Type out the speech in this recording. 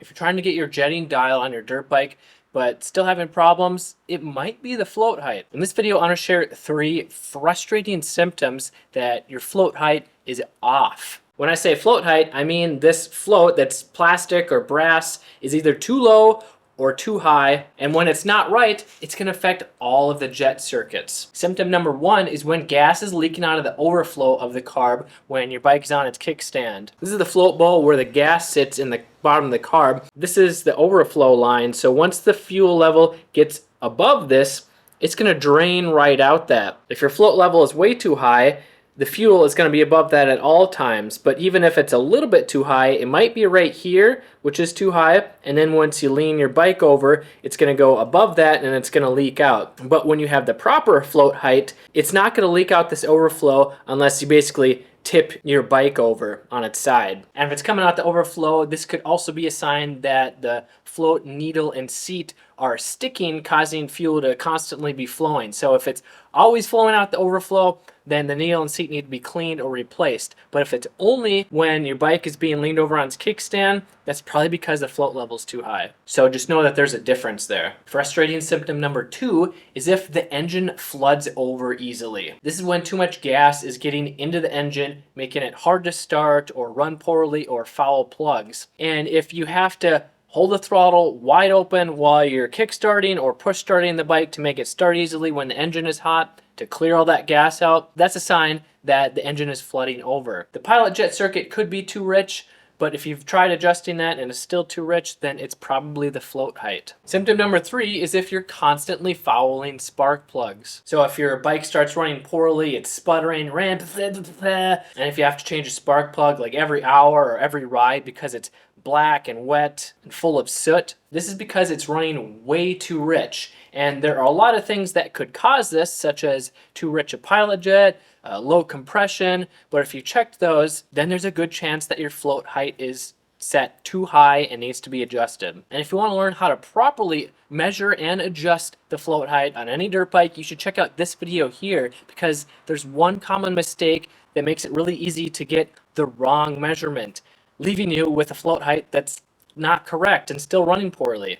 If you're trying to get your jetting dial on your dirt bike, but still having problems, it might be the float height. In this video, I'm going to share 3 frustrating symptoms that your float height is off. When I say float height, I mean this float that's plastic or brass is either too low or too high, and when it's not right, it's going to affect all of the jet circuits. Symptom number 1 is when gas is leaking out of the overflow of the carb when your bike's on its kickstand. This is the float bowl where the gas sits in the bottom of the carb. This is the overflow line, so once the fuel level gets above this, it's going to drain right out that. If your float level is way too high, the fuel is going to be above that at all times, but even if it's a little bit too high, it might be right here, which is too high, and then once you lean your bike over, it's going to go above that and it's going to leak out. But when you have the proper float height, it's not going to leak out this overflow unless you basically tip your bike over on its side. And if it's coming out the overflow, this could also be a sign that the float needle and seat are sticking, causing fuel to constantly be flowing. So if it's always flowing out the overflow, then the needle and seat need to be cleaned or replaced. But if it's only when your bike is being leaned over on its kickstand, that's probably because the float level is too high. So just know that there's a difference there. Frustrating symptom number 2 is if the engine floods over easily. This is when too much gas is getting into the engine, making it hard to start or run poorly or foul plugs. And if you have to hold the throttle wide open while you're kickstarting or push starting the bike to make it start easily when the engine is hot to clear all that gas out, that's a sign that the engine is flooding over. The pilot jet circuit could be too rich, but if you've tried adjusting that and it's still too rich, then it's probably the float height. Symptom number 3 is if you're constantly fouling spark plugs. So if your bike starts running poorly, it's sputtering, and if you have to change a spark plug like every hour or every ride because it's black and wet and full of soot, this is because it's running way too rich. And there are a lot of things that could cause this, such as too rich a pilot jet, low compression, but if you checked those, then there's a good chance that your float height is set too high and needs to be adjusted. And if you want to learn how to properly measure and adjust the float height on any dirt bike, you should check out this video here, because there's one common mistake that makes it really easy to get the wrong measurement, leaving you with a float height that's not correct and still running poorly.